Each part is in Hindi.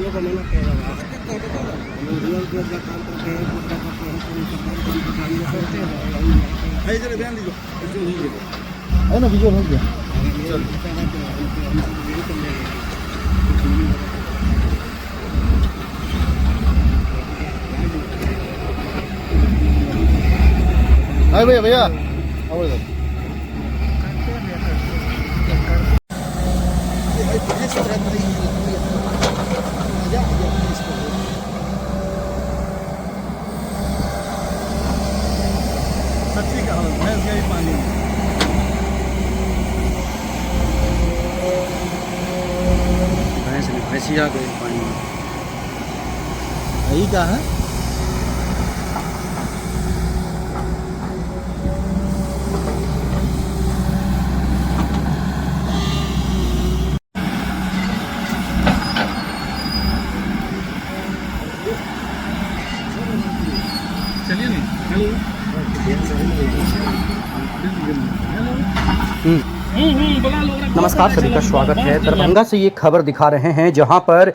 है ना, विजुअल हो गया। अरे भैया भैया आओ इधर। सच्ची का भैंस गई पानी में। भैंसिया गई पानी में। यही क्या है? चलिए नहीं। नमस्कार, सभी का स्वागत है। दरभंगा से ये खबर दिखा रहे हैं जहां पर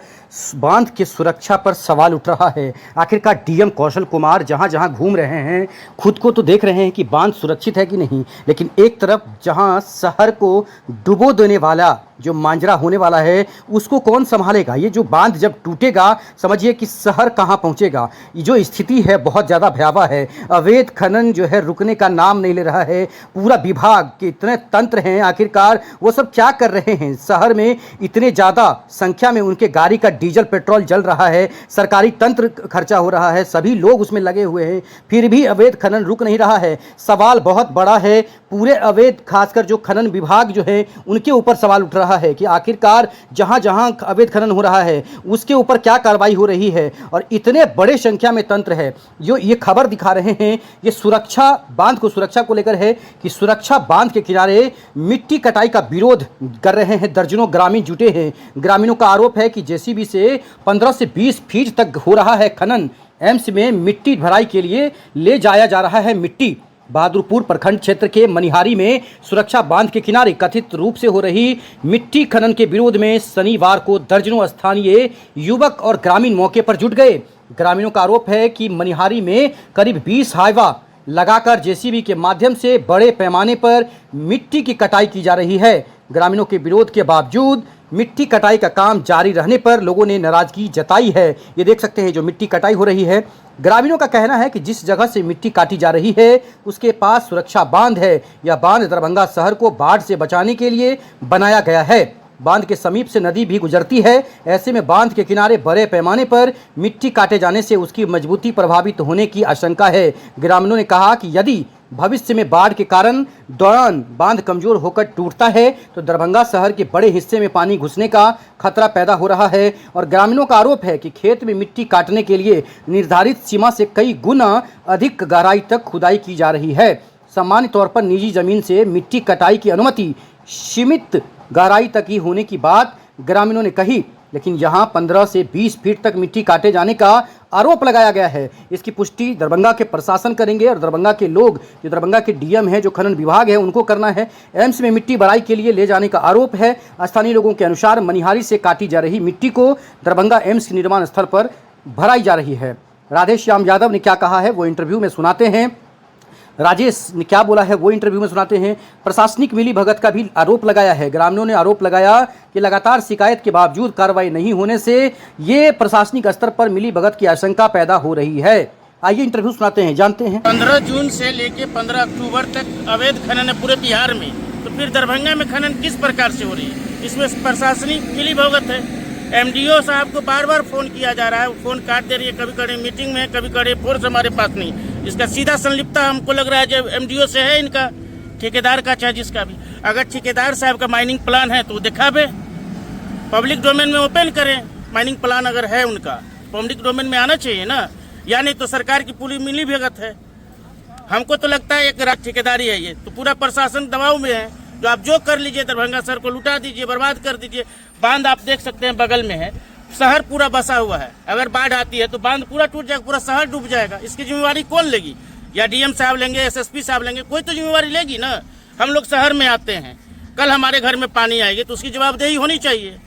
बांध की सुरक्षा पर सवाल उठ रहा है। आखिरकार डीएम कौशल कुमार जहां जहां घूम रहे हैं, खुद को तो देख रहे हैं कि बांध सुरक्षित है कि नहीं, लेकिन एक तरफ जहां शहर को डुबो देने वाला जो मांजरा होने वाला है उसको कौन संभालेगा। ये जो बांध जब टूटेगा, समझिए कि शहर कहाँ पहुँचेगा। ये जो स्थिति है बहुत ज़्यादा भयावह है। अवैध खनन जो है रुकने का नाम नहीं ले रहा है। पूरा विभाग के इतने तंत्र हैं, आखिरकार वो सब क्या कर रहे हैं। शहर में इतने ज़्यादा संख्या में उनके गाड़ी का डीजल पेट्रोल जल रहा है, सरकारी तंत्र खर्चा हो रहा है, सभी लोग उसमें लगे हुए हैं, फिर भी अवैध खनन रुक नहीं रहा है। सवाल बहुत बड़ा है। पूरे अवैध, खासकर जो खनन विभाग जो है उनके ऊपर सवाल उठ रहा है कि आखिरकार जहां जहां अवैध खनन हो रहा है उसके ऊपर क्या कार्रवाई हो रही है। और इतने बड़े संख्या में तंत्र है जो ये खबर दिखा रहे हैं। ये सुरक्षा, बांध को सुरक्षा को लेकर है कि सुरक्षा बांध के किनारे मिट्टी कटाई का विरोध कर रहे हैं। दर्जनों ग्रामीण जुटे हैं। ग्रामीणों का आरोप है कि जेसीबी से 15 से 20 फीट तक हो रहा है खनन। एम्स में मिट्टी भराई के लिए ले जाया जा रहा है मिट्टी। बहादुरपुर प्रखंड क्षेत्र के मनिहारी में सुरक्षा बांध के किनारे कथित रूप से हो रही मिट्टी खनन के विरोध में शनिवार को दर्जनों स्थानीय युवक और ग्रामीण मौके पर जुट गए। ग्रामीणों का आरोप है कि मनिहारी में करीब 20 हाइवा लगाकर जेसीबी के माध्यम से बड़े पैमाने पर मिट्टी की कटाई की जा रही है। ग्रामीणों के विरोध के बावजूद मिट्टी कटाई का काम जारी रहने पर लोगों ने नाराजगी जताई है। ये देख सकते हैं जो मिट्टी कटाई हो रही है। ग्रामीणों का कहना है कि जिस जगह से मिट्टी काटी जा रही है उसके पास सुरक्षा बांध है। यह बांध दरभंगा शहर को बाढ़ से बचाने के लिए बनाया गया है। बांध के समीप से नदी भी गुजरती है। ऐसे में बांध के किनारे बड़े पैमाने पर मिट्टी काटे जाने से उसकी मजबूती प्रभावित होने की आशंका है। ग्रामीणों ने कहा कि यदि भविष्य में बाढ़ के कारण दौरान बांध कमजोर होकर टूटता है तो दरभंगा शहर के बड़े हिस्से में पानी घुसने का खतरा पैदा हो रहा है। और ग्रामीणों का आरोप है कि खेत में मिट्टी काटने के लिए निर्धारित सीमा से कई गुना अधिक गहराई तक खुदाई की जा रही है। सामान्य तौर पर निजी जमीन से मिट्टी कटाई की अनुमति सीमित गहराई तक ही होने की बात ग्रामीणों ने कही, लेकिन यहाँ 15 से 20 फीट तक मिट्टी काटे जाने का आरोप लगाया गया है। इसकी पुष्टि दरभंगा के प्रशासन करेंगे और दरभंगा के लोग, जो दरभंगा के डीएम है, जो खनन विभाग है, उनको करना है। एम्स में मिट्टी भराई के लिए ले जाने का आरोप है। स्थानीय लोगों के अनुसार मनिहारी से काटी जा रही मिट्टी को दरभंगा एम्स के निर्माण स्थल पर भराई जा रही है। राधेश्याम यादव ने क्या कहा है वो इंटरव्यू में सुनाते हैं। राजेश ने क्या बोला है वो इंटरव्यू में सुनाते हैं। प्रशासनिक मिलीभगत का भी आरोप लगाया है। ग्रामीणों ने आरोप लगाया कि लगातार शिकायत के बावजूद कार्रवाई नहीं होने से ये प्रशासनिक स्तर पर मिलीभगत की आशंका पैदा हो रही है। आइए इंटरव्यू सुनाते हैं, जानते हैं। 15 जून से लेके 15 अक्टूबर तक अवैध खनन है पूरे बिहार में, तो फिर दरभंगा में खनन किस प्रकार से हो रही है? इसमें प्रशासनिक मिलीभगत है। एमडीओ साहब को बार बार फोन किया जा रहा है, फोन काट दे रही है, कभी कभी मीटिंग में, कभी कभी फोर्स हमारे पास नहीं। इसका सीधा संलिप्तता हमको लग रहा है जब एमडीओ से है, इनका ठेकेदार का, चाहे जिसका भी। अगर ठेकेदार साहब का माइनिंग प्लान है तो दिखावे, पब्लिक डोमेन में ओपन करें। माइनिंग प्लान अगर है उनका, पब्लिक डोमेन में आना चाहिए ना, या नहीं तो सरकार की पूरी मिलीभगत है। हमको तो लगता है एक राज ठेकेदारी है ये, तो पूरा प्रशासन दबाव में है। जो आप जो कर लीजिए, दरभंगा शहर को लुटा दीजिए, बर्बाद कर दीजिए। बांध आप देख सकते हैं बगल में है, शहर पूरा बसा हुआ है। अगर बाढ़ आती है तो बांध पूरा टूट जाएगा, पूरा शहर डूब जाएगा। इसकी जिम्मेवारी कौन लेगी? या डीएम साहब लेंगे, एसएसपी साहब लेंगे, कोई तो जिम्मेवारी लेगी ना। हम लोग शहर में आते हैं, कल हमारे घर में पानी आएगी तो उसकी जवाबदेही होनी चाहिए।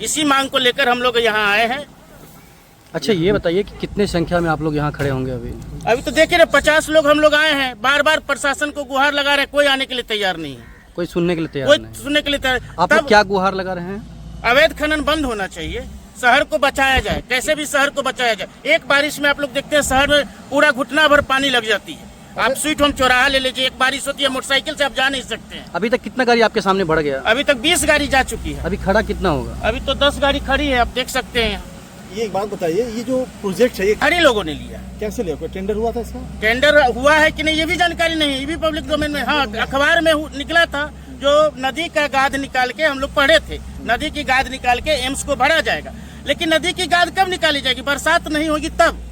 इसी मांग को लेकर हम लोग यहाँ आए हैं। अच्छा ये बताइए कि कितने संख्या में आप लोग यहाँ खड़े होंगे अभी? अभी तो देखिए 50 लोग हम लोग आए हैं, बार बार प्रशासन को गुहार लगा रहे हैं, कोई आने के लिए तैयार नहीं है, कोई सुनने के लिए तैयार कोई नहीं? सुनने के लिए तैयार। आप लोग क्या गुहार लगा रहे हैं? अवैध खनन बंद होना चाहिए, शहर को बचाया जाए, कैसे भी शहर को बचाया जाए। एक बारिश में आप लोग देखते हैं शहर में पूरा घुटना भर पानी लग जाती है। आप स्वीट होम चौराहा ले लीजिए, एक बारिश होती है मोटरसाइकिल से आप जा नहीं सकते हैं। अभी तक कितना गाड़ी आपके सामने बढ़ गया? अभी तक 20 गाड़ी जा चुकी है। अभी खड़ा कितना होगा? अभी तो 10 गाड़ी खड़ी है, आप देख सकते हैं। ये एक बात बताइए, ये जो प्रोजेक्ट है ये खड़ी लोगों ने लिया, कैसे लिया? कोई टेंडर हुआ था इसका? टेंडर हुआ है कि नहीं ये भी जानकारी नहीं है, ये भी पब्लिक डोमेन में। हाँ, अखबार में निकला था, जो नदी का गाद निकाल के हम लोग पढ़े थे, नदी की गाद निकाल के एम्स को भरा जाएगा। लेकिन नदी की गाद कब निकाली जाएगी? बरसात नहीं होगी तब।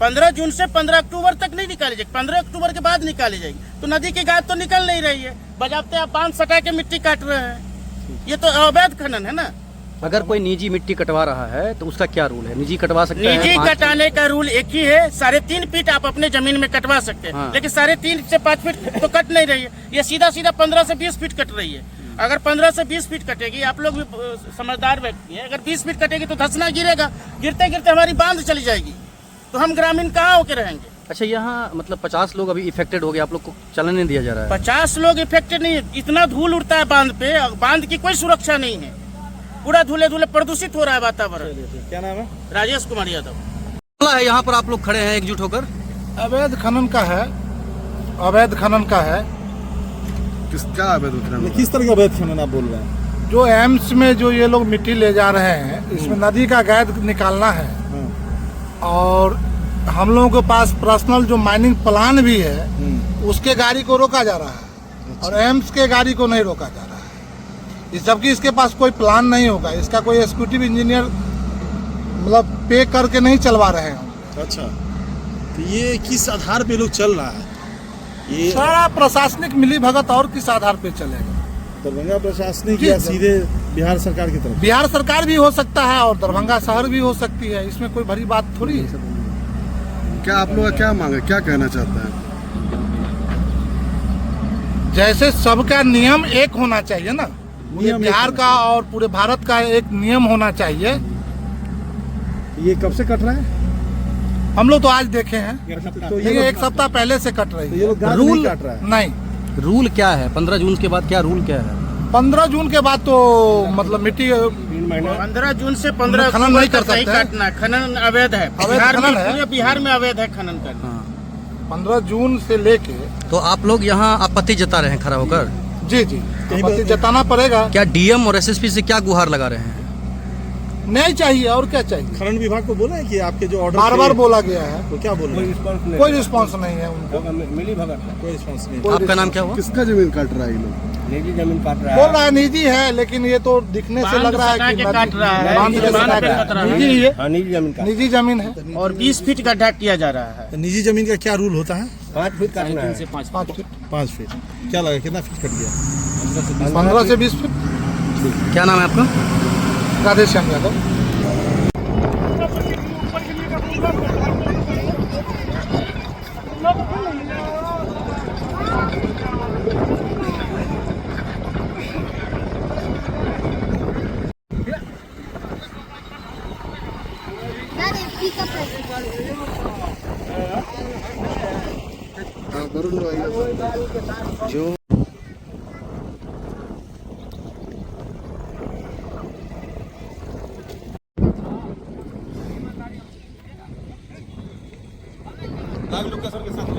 15 जून से 15 अक्टूबर तक नहीं निकाली जाएगी, 15 अक्टूबर के बाद निकाली जाएगी। तो नदी की गाद तो निकल नहीं रही है, बजाते आप बांध सटा के मिट्टी काट रहे हैं, ये तो अवैध खनन है ना। अगर कोई निजी मिट्टी कटवा रहा है तो उसका क्या रूल है? निजी कटवा सकता है? निजी 5 कटाने का रूल एक ही है, 3.5 फीट आप अपने जमीन में कटवा सकते हैं। हाँ। लेकिन 3.5 से 5 फीट तो कट नहीं रही है, ये सीधा 15 से 20 फीट कट रही है। अगर 15 से 20 फीट कटेगी, आप लोग भी समझदार व्यक्ति हैं, अगर 20 फीट कटेगी तो धंसना गिरेगा, गिरते गिरते हमारी बांध चली जाएगी, तो हम ग्रामीण कहाँ होके रहेंगे? अच्छा यहाँ मतलब 50 लोग अभी इफेक्टेड हो गए, आप लोग को चलने नहीं दिया जा रहा है? 50 लोग इफेक्टेड नहीं है, इतना धूल उड़ता है बांध पे, बांध की कोई सुरक्षा नहीं है, पूरा धूले धूले प्रदूषित हो रहा है वातावरण। क्या नाम है? राजेश कुमार यादव। है यहाँ पर आप लोग खड़े हैं एकजुट होकर? अवैध खनन का है, अवैध खनन का है। किसका अवैध खनन? किस तरह का अवैध खनन आप बोल रहे हैं? जो एम्स में जो ये लोग मिट्टी ले जा रहे हैं, इसमें नदी का गैद निकालना है। और हम लोगों के पास पर्सनल जो माइनिंग प्लान भी है, उसके गाड़ी को रोका जा रहा है और एम्स के गाड़ी को नहीं रोका जा रहा है। जबकि इसके पास कोई प्लान नहीं होगा, इसका कोई एग्जीक्यूटिव इंजीनियर मतलब पे करके नहीं चलवा रहे हैं। अच्छा, तो ये किस आधार पे लोग चल रहा है? ये सारा प्रशासनिक मिली भगत और किस आधार पे चलेगा? दरभंगा प्रशासनिक जी, या जी। सीधे बिहार सरकार की तरफ? बिहार सरकार भी हो सकता है और दरभंगा शहर भी हो सकती है, इसमें कोई बड़ी बात थोड़ी है। क्या आप लोग का क्या मांग है, क्या कहना चाहते हैं? जैसे सबका नियम एक होना चाहिए ना, ये नियम एक बिहार होना का और पूरे भारत का एक नियम होना चाहिए। ये कब से कट रहा है? हम लोग तो आज देखे हैं, तो लेकिन एक सप्ताह पहले से कट रही ये है। लोग गाद रूल- नहीं काट रहा है? नहीं, रूल क्या है? 15 जून के बाद क्या रूल क्या है? 15 जून के बाद तो मतलब मिट्टी 15 जून से 15 खनन अक्टूबर नहीं कर तक नहीं सकते हैं। काटना, खनन अवैध है। अवैध बिहार में, खनन है। पूरे बिहार में अवैध है खनन करना। हाँ। 15 जून से लेके तो आप लोग यहाँ आपत्ति जता रहे हैं खड़ा होकर? जी जी आपत्ति जताना पड़ेगा। क्या डीएम और एसएसपी से क्या गुहार लगा रहे हैं? नहीं चाहिए और क्या चाहिए? खनन विभाग को बोला है कि आपके जो ऑर्डर बार बार बोला गया है, तो क्या बोल रहे हैं? कोई रिस्पांस नहीं है उनको। कोई रिस्पॉन्स नहीं। आपका नाम क्या हुआ? किसका जमीन काट रहा है ये लोग? बोल रहा है निजी है, लेकिन ये तो दिखने से लग रहा है बांध कि सटा के काट रहा है, बांध के बांध सटा पे के कट रहा है। निजी है, निजी जमीन है। और 20 फीट गड्ढा किया जा रहा है। तो निजी जमीन का क्या रूल होता है? 5 फीट 5 फीट। क्या लगा, कितना फीट कट गया? 15 से 20 फीट। क्या नाम है आपका? राधेश्याम यादव। जो नाग लोग का सर के साथ